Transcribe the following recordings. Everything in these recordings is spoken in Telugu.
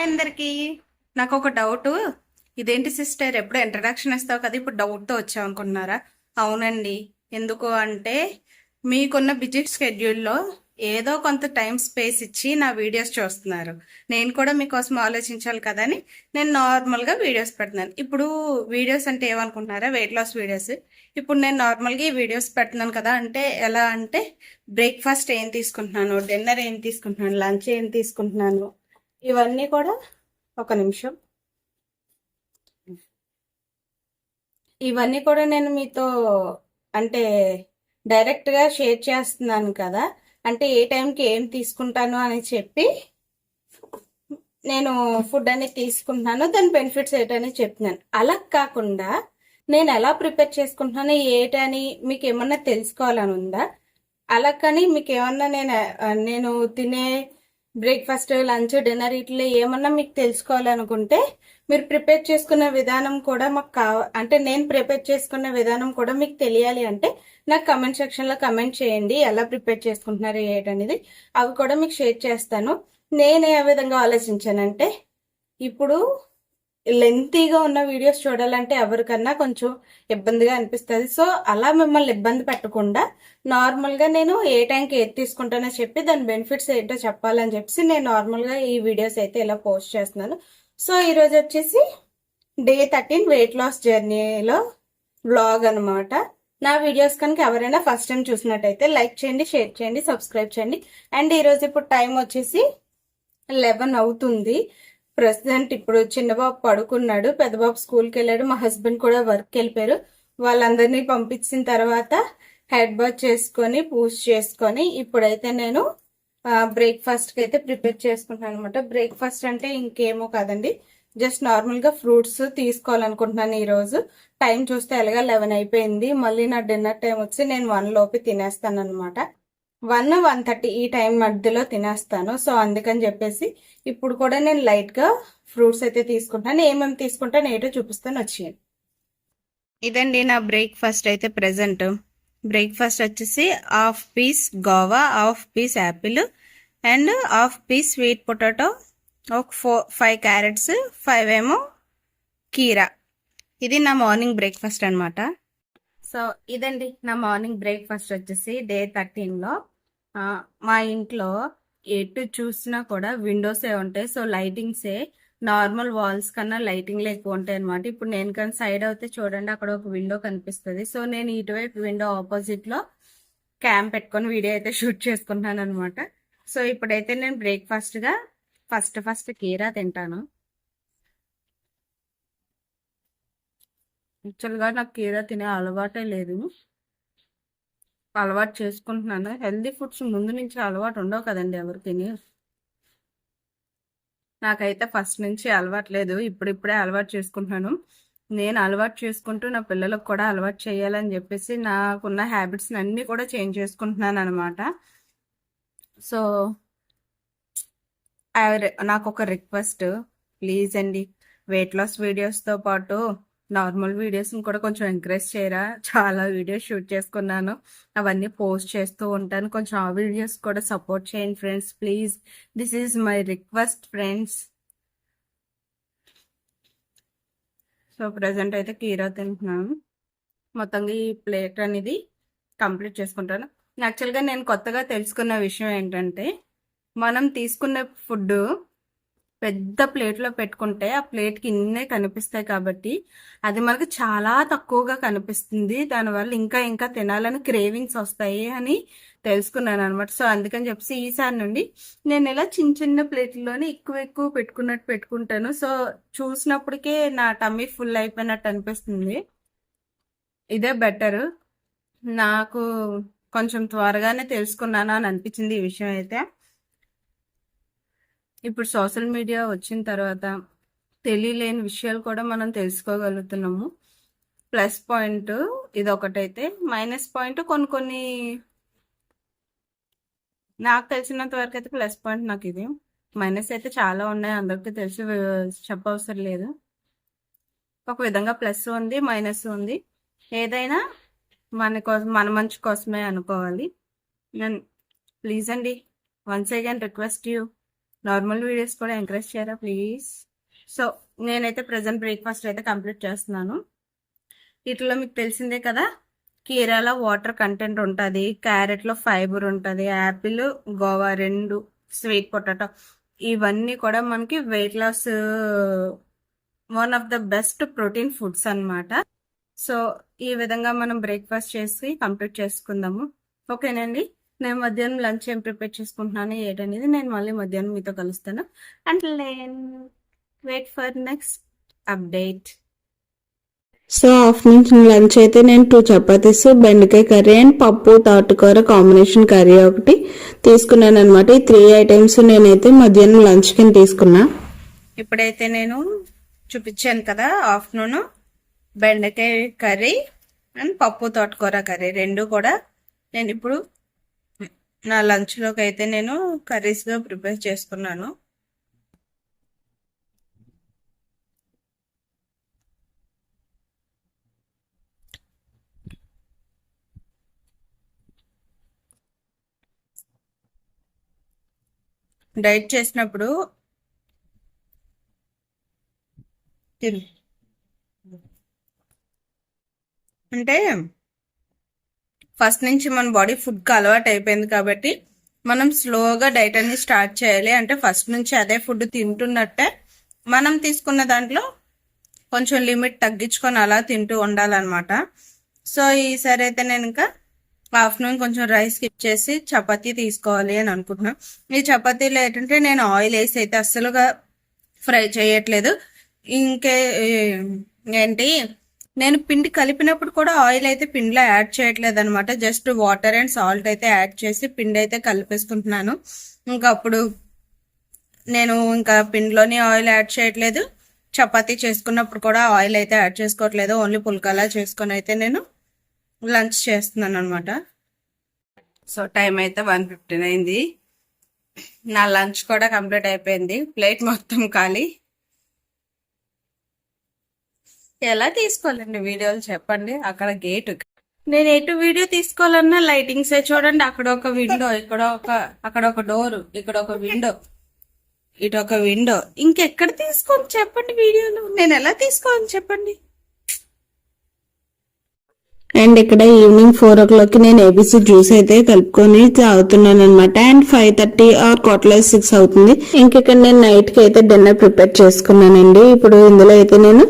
అందరికి నాకు ఒక డౌట్. ఇదేంటి సిస్టర్ ఎప్పుడు ఇంట్రడక్షన్ ఇస్తావు కదా, ఇప్పుడు డౌట్తో వచ్చావు అనుకుంటున్నారా? అవునండి. ఎందుకు అంటే మీకున్న బిజీ షెడ్యూల్లో ఏదో కొంత టైం స్పేస్ ఇచ్చి నా వీడియోస్ చూస్తున్నారు. నేను కూడా మీకోసం ఆలోచించాలి కదని నేను నార్మల్గా వీడియోస్ పెడుతున్నాను. ఇప్పుడు వీడియోస్ అంటే ఏమనుకుంటున్నారా? Weight loss videos. ఇప్పుడు నేను నార్మల్గా ఈ వీడియోస్ పెడుతున్నాను కదా, అంటే ఎలా అంటే బ్రేక్ఫాస్ట్ ఏం తీసుకుంటున్నాను, డిన్నర్ ఏం తీసుకుంటున్నాను, లంచ్ ఏం తీసుకుంటున్నాను, ఇవన్నీ కూడా ఒక నిమిషం. ఇవన్నీ కూడా నేను మీతో అంటే డైరెక్ట్గా షేర్ చేస్తున్నాను కదా, అంటే ఏ టైంకి ఏం తీసుకుంటాను అని చెప్పి నేను ఫుడ్ అనేది తీసుకుంటున్నాను, దాని బెనిఫిట్స్ ఏంటని చెప్తున్నాను. అలా కాకుండా నేను ఎలా ప్రిపేర్ చేసుకుంటున్నాను ఏటని మీకు ఏమన్నా తెలుసుకోవాలని ఉందా? అలా కానీ మీకు ఏమన్నా నేను తినే బ్రేక్ఫాస్ట్, లంచ్, డిన్నర్ ఇట్లా ఏమన్నా మీకు తెలుసుకోవాలనుకుంటే మీరు ప్రిపేర్ చేసుకున్న విధానం కూడా మాకు అంటే నేను ప్రిపేర్ చేసుకున్న విధానం కూడా మీకు తెలియాలి అంటే నాకు కమెంట్ సెక్షన్లో కమెంట్ చేయండి. ఎలా ప్రిపేర్ చేసుకుంటున్నారు ఏంటనేది అవి కూడా మీకు షేర్ చేస్తాను. నేను ఏ విధంగా ఆలోచించానంటే, ఇప్పుడు లెంతీగా ఉన్న వీడియోస్ చూడాలంటే ఎవరికన్నా కొంచెం ఇబ్బందిగా అనిపిస్తుంది. సో అలా మిమ్మల్ని ఇబ్బంది పెట్టకుండా నార్మల్గా నేను ఏ టైంకి ఏది తీసుకుంటానో చెప్పి దాని బెనిఫిట్స్ ఏంటో చెప్పాలని చెప్పి నేను నార్మల్గా ఈ వీడియోస్ అయితే ఇలా పోస్ట్ చేస్తున్నాను. సో ఈరోజు వచ్చేసి డే 13 వెయిట్ లాస్ జర్నీలో వ్లాగ్ అనమాట. నా వీడియోస్ కనుక ఎవరైనా ఫస్ట్ టైం చూసినట్టయితే లైక్ చేయండి, షేర్ చేయండి, సబ్స్క్రైబ్ చేయండి. అండ్ ఈరోజు ఇప్పుడు టైం వచ్చేసి 11 అవుతుంది. ప్రెసిడెంట్ ఇప్పుడు చిన్నబాబు పడుకున్నాడు, పెద్దబాబు స్కూల్కి వెళ్ళాడు, మా హస్బెండ్ కూడా వర్క్కి వెళ్ళిపోయారు. వాళ్ళందరినీ పంపించిన తర్వాత హెడ్ బాత్ చేసుకొని పూజ చేసుకొని ఇప్పుడైతే నేను బ్రేక్ఫాస్ట్కి అయితే ప్రిపేర్ చేసుకుంటాను అనమాట. బ్రేక్ఫాస్ట్ అంటే ఇంకేమో కాదండి, జస్ట్ నార్మల్గా ఫ్రూట్స్ తీసుకోవాలనుకుంటున్నాను. ఈరోజు టైం చూస్తే ఎలాగా 11 అయిపోయింది. మళ్ళీ నా డిన్నర్ టైం వచ్చి నేను 1 లోపు తినేస్తాను అనమాట. 1-1:30 ఈ టైం మధ్యలో తినేస్తాను. సో అందుకని చెప్పేసి ఇప్పుడు కూడా నేను లైట్గా ఫ్రూట్స్ అయితే తీసుకుంటాను. ఏమేమి తీసుకుంటాను ఏంటో చూపిస్తాను, వచ్చేయండి. ఇదండి నా బ్రేక్ఫాస్ట్ అయితే ప్రెజెంట్. బ్రేక్ఫాస్ట్ వచ్చేసి half piece guava, half piece apple and half piece sweet potato, ఒక 5 క్యారెట్స్, 5 ఏమో కీరా. ఇది నా మార్నింగ్ బ్రేక్ఫాస్ట్ అనమాట. సో ఇదండి నా మార్నింగ్ బ్రేక్ఫాస్ట్ వచ్చేసి డే 13లో. మా ఇంట్లో ఎటు చూసినా కూడా విండోసే ఉంటాయి. సో లైటింగ్సే నార్మల్ వాల్స్ కన్నా లైటింగ్లు ఎక్కువ ఉంటాయి అనమాట. ఇప్పుడు నేను కానీ సైడ్ అయితే చూడండి, అక్కడ ఒక విండో కనిపిస్తుంది. సో నేను ఇటువైపు విండో ఆపోజిట్లో క్యామ్ పెట్టుకొని వీడియో అయితే షూట్ చేసుకుంటాను అనమాట. సో ఇప్పుడైతే నేను బ్రేక్ఫాస్ట్గా ఫస్ట్ కీరా తింటాను. యాక్చువల్గా నాకు కీరా తినే అలవాటే లేదు, అలవాటు చేసుకుంటున్నాను. హెల్దీ ఫుడ్స్ ముందు నుంచి అలవాటు ఉండవు కదండి ఎవరికి. నాకైతే ఫస్ట్ నుంచి అలవాటు లేదు, ఇప్పుడిప్పుడే అలవాటు చేసుకుంటున్నాను. నేను అలవాటు చేసుకుంటూ నా పిల్లలకు కూడా అలవాటు చేయాలని చెప్పేసి నాకున్న హ్యాబిట్స్ని అన్నీ కూడా చేంజ్ చేసుకుంటున్నాను అనమాట. సో నాకు ఒక రిక్వెస్ట్, ప్లీజ్ అండి, వెయిట్ లాస్ వీడియోస్తో పాటు నార్మల్ వీడియోస్ని కూడా కొంచెం ఎంకరేజ్ చేయరా? చాలా వీడియోస్ షూట్ చేసుకున్నాను, అవన్నీ పోస్ట్ చేస్తూ ఉంటాను. కొంచెం ఆ వీడియోస్ కూడా సపోర్ట్ చేయండి friends, please. This is my request friends. So present అయితే కీరా తింటున్నాను. మొత్తంగా ఈ ప్లేట్ అనేది కంప్లీట్ చేసుకుంటాను. యాక్చువల్గా నేను కొత్తగా తెలుసుకున్న విషయం ఏంటంటే, మనం తీసుకున్న ఫుడ్ పెద్ద ప్లేట్లో పెట్టుకుంటే ఆ ప్లేట్కి ఇన్నే కనిపిస్తాయి కాబట్టి అది మనకు చాలా తక్కువగా కనిపిస్తుంది. దానివల్ల ఇంకా ఇంకా తినాలని క్రేవింగ్స్ వస్తాయి అని తెలుసుకున్నాను అనమాట. సో అందుకని చెప్పేసి ఈసారి నుండి నేను ఇలా చిన్న చిన్న ప్లేట్లోనే ఎక్కువ పెట్టుకుంటాను. సో చూసినప్పటికే నా టమ్మీ ఫుల్ అయిపోయినట్టు అనిపిస్తుంది. ఇదే బెటరు. నాకు కొంచెం త్వరగానే తెలుసుకున్నాను అని అనిపించింది ఈ విషయం అయితే. ఇప్పుడు సోషల్ మీడియా వచ్చిన తర్వాత తెలియలేని విషయాలు కూడా మనం తెలుసుకోగలుగుతున్నాము. ప్లస్ పాయింట్ ఇది ఒకటైతే, మైనస్ పాయింట్ కొన్ని నాకు తెలిసినంత వరకు అయితే ప్లస్ పాయింట్ నాకు ఇది. మైనస్ అయితే చాలా ఉన్నాయి, అందరికీ తెలిసి చెప్పవసరం లేదు. ఒక విధంగా ప్లస్ ఉంది, మైనస్ ఉంది. ఏదైనా మన మంచి కోసమే అనుకోవాలి. నేను ప్లీజ్ అండి, once again request you, normal videos కూడా ఎంకరేజ్ చేయరా ప్లీజ్. సో నేనైతే ప్రజెంట్ బ్రేక్ఫాస్ట్ అయితే కంప్లీట్ చేస్తున్నాను. వీటిలో మీకు తెలిసిందే కదా, కీరాలో వాటర్ కంటెంట్ ఉంటుంది, క్యారెట్లో ఫైబర్ ఉంటుంది, యాపిల్ గోవా 2, స్వీట్ పొటాటో, ఇవన్నీ కూడా మనకి weight loss one of the best protein foods అన్నమాట. సో ఈ విధంగా మనం బ్రేక్ఫాస్ట్ చేసి కంప్లీట్ చేసుకుందాము. ఓకేనండి. నేను మధ్యాహ్నం లంచ్ ఏం ప్రిపేర్ చేసుకుంటున్నాను ఏంటనేది నేను మళ్ళీ మధ్యాహ్నం మీతో కలుస్తాను. And wait for next update. So afternoon lunch అయితే నేను 2 చపాతీస్, బెండకాయ కర్రీ అండ్ పప్పు తోటకూర కాంబినేషన్ కర్రీ ఒకటి తీసుకున్నాను అనమాట. ఈ 3 ఐటమ్స్ నేనైతే మధ్యాహ్నం లంచ్ కింద తీసుకున్నా. ఇప్పుడైతే నేను చూపించాను కదా, ఆఫ్టర్నూన్ బెండకాయ కర్రీ అండ్ పప్పు తోటకూర కర్రీ 2 కూడా నేను ఇప్పుడు నా లంచ్లోకి అయితే నేను కర్రీస్గా ప్రిపేర్ చేసుకున్నాను. డైట్ చేసినప్పుడు అంటే ఫస్ట్ నుంచి మన బాడీ ఫుడ్కి అలవాటు అయిపోయింది కాబట్టి మనం స్లోగా డైట్ అనేది స్టార్ట్ చేయాలి. అంటే ఫస్ట్ నుంచి అదే ఫుడ్ తింటున్నట్టే మనం తీసుకున్న దాంట్లో కొంచెం లిమిట్ తగ్గించుకొని అలా తింటూ ఉండాలన్నమాట. సో ఈసారి అయితే నేను ఇంకా ఆఫ్టర్నూన్ కొంచెం రైస్ స్కిప్ చేసి చపాతీ తీసుకోవాలి అని అనుకుంటున్నాను. ఈ చపాతీలో ఏంటంటే నేను ఆయిల్ వేసి అయితే అస్సలుగా ఫ్రై చేయట్లేదు. ఏంటి, నేను పిండి కలిపినప్పుడు కూడా ఆయిల్ అయితే పిండిలో యాడ్ చేయట్లేదు అనమాట. జస్ట్ వాటర్ అండ్ సాల్ట్ అయితే యాడ్ చేసి పిండి అయితే కలిపేసుకుంటున్నాను. ఇంకా అప్పుడు నేను ఇంకా పిండిలోని ఆయిల్ యాడ్ చేయట్లేదు. చపాతీ చేసుకున్నప్పుడు కూడా ఆయిల్ అయితే యాడ్ చేసుకోవట్లేదు. ఓన్లీ పుల్కాలా చేసుకొని అయితే నేను లంచ్ చేస్తున్నాను అనమాట. సో టైం అయితే 1:15 అయింది. నా లంచ్ కూడా కంప్లీట్ అయిపోయింది. ప్లేట్ మొత్తం ఖాళీ. ఎలా తీసుకోవాలండి వీడియోలు చెప్పండి. అక్కడ గేటు, నేను ఎటు వీడియో తీసుకోవాలన్నా లైటింగ్స్ చూడండి. అక్కడ ఒక విండో, అక్కడ ఒక డోర్, ఇక్కడ ఒక విండో, ఇటు ఒక విండో. ఇంకెక్కడ తీసుకోవాలి చెప్పండి వీడియోలు? నేను ఎలా తీసుకోవాలి చెప్పండి. అండ్ ఇక్కడ ఈవినింగ్ 4 o'clock నేను ఏబీసీ జ్యూస్ అయితే కలుపుకొని తాగుతున్నాను అనమాట. అండ్ 5:30 ఆర్ 5:45 అవుతుంది. ఇంకెక్కడ నేను నైట్ కి అయితే డిన్నర్ ప్రిపేర్ చేసుకున్నానండి. ఇప్పుడు ఇందులో అయితే నేను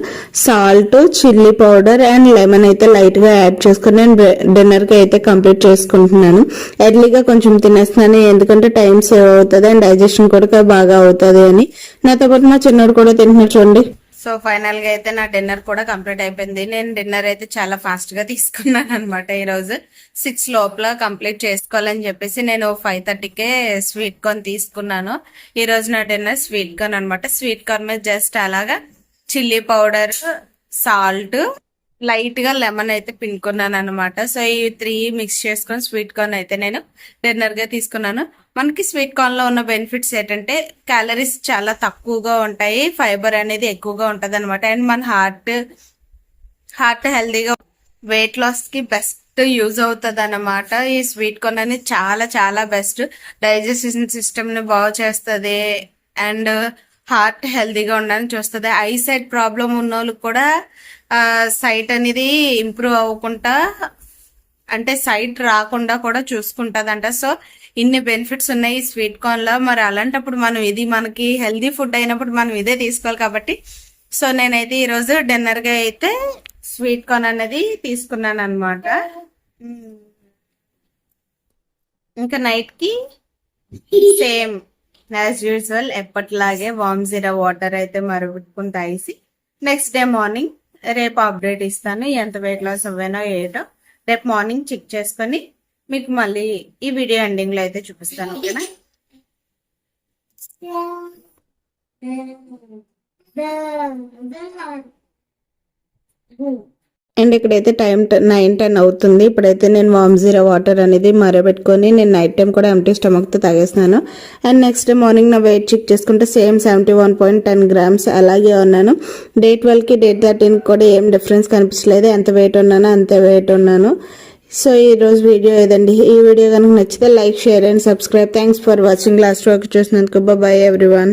salt, chilli powder and lemon అయితే లైట్ గా యాడ్ చేసుకుని నేను డిన్నర్ కి అయితే కంప్లీట్ చేసుకుంటున్నాను. ఎర్లీగా కొంచెం తినేస్తున్నాను, ఎందుకంటే టైం సేవ్ అవుతుంది అండ్ డైజెషన్ కూడా బాగా అవుతుంది అని. నాతో పాటు నా చిన్నోడు కూడా తింటున్నాడు చూడండి. సో ఫైనల్ గా అయితే నా డిన్నర్ కూడా కంప్లీట్ అయిపోయింది. నేను డిన్నర్ అయితే చాలా ఫాస్ట్ గా తీసుకున్నాను అనమాట. ఈ రోజు 6 లోపల కంప్లీట్ చేసుకోవాలని చెప్పేసి నేను 5:30కే స్వీట్ కార్న్ తీసుకున్నాను. ఈ రోజు నా డిన్నర్ స్వీట్ కార్న్ అనమాట. స్వీట్ కార్న్ మీద జస్ట్ అలాగా చిల్లీ పౌడర్, సాల్ట్, లైట్ గా లెమన్ అయితే పిండుకున్నాను అనమాట. సో ఈ 3 మిక్స్ చేసుకొని స్వీట్ కార్న్ అయితే నేను డిన్నర్ గా తీసుకున్నాను. మనకి స్వీట్ కార్న్ లో ఉన్న బెనిఫిట్స్ ఏంటంటే క్యాలరీస్ చాలా తక్కువగా ఉంటాయి, ఫైబర్ అనేది ఎక్కువగా ఉంటది అనమాట. అండ్ మన హార్ట్ హెల్దీగా, వెయిట్ లాస్ కి బెస్ట్ యూజ్ అవుతుంది అనమాట. ఈ స్వీట్ కార్న్ అనేది చాలా చాలా బెస్ట్. డైజెషన్ సిస్టమ్ ని బాగు చేస్తుంది అండ్ హార్ట్ హెల్దీగా ఉండడానికి చూస్తుంది. ఐ సైట్ ప్రాబ్లం ఉన్న వాళ్ళకి కూడా సైట్ అనేది ఇంప్రూవ్ అవ్వకుండా, అంటే సైట్ రాకుండా కూడా చూసుకుంటదంట. సో ఇన్ని బెనిఫిట్స్ ఉన్నాయి ఈ స్వీట్ కార్న్ లో. మరి అలాంటప్పుడు మనం ఇది మనకి హెల్దీ ఫుడ్ అయినప్పుడు మనం ఇదే తీసుకోవాలి కాబట్టి సో నేనైతే ఈరోజు డిన్నర్ గా అయితే స్వీట్ కార్న్ అనేది తీసుకున్నాను అనమాట. ఇంకా నైట్ కి సేమ్ యాజ్ యూజువల్ ఎప్పటిలాగే వామ్ జీరా వాటర్ అయితే మరుగుకుంటా వేసి నెక్స్ట్ డే మార్నింగ్ రేపు అప్డేట్ ఇస్తాను. ఎంత వెయిట్ లాస్ అవ్వానో ఏటో రేపు మార్నింగ్ చెక్ చేసుకొని మీకు మళ్ళీ ఈ వీడియో ఎండింగ్ లో అయితే చూపిస్తాను. ఓకేనా? అండ్ ఇక్కడైతే టైం 9-10 అవుతుంది. ఇప్పుడైతే నేను వామ్ జీరా వాటర్ అనేది మరబెట్టుకొని నేను నైట్ టైం కూడా ఎంటీ స్టమక్తో తాగేస్తున్నాను. అండ్ నెక్స్ట్ డే మార్నింగ్ నా వెయిట్ చెక్ చేసుకుంటే సేమ్ 71.10 grams అలాగే ఉన్నాను. డే 12కి డే 13 కూడా ఏం డిఫరెన్స్ కనిపించలేదు. ఎంత వెయిట్ ఉన్నానో అంతే వెయిట్ ఉన్నాను. సో ఈ రోజు వీడియో ఇదండి. ఈ వీడియో కనుక నచ్చితే like, share and subscribe. Thanks for watching. Last వరకు చూసినందుకు బాయ్ ఎవ్రీవన్.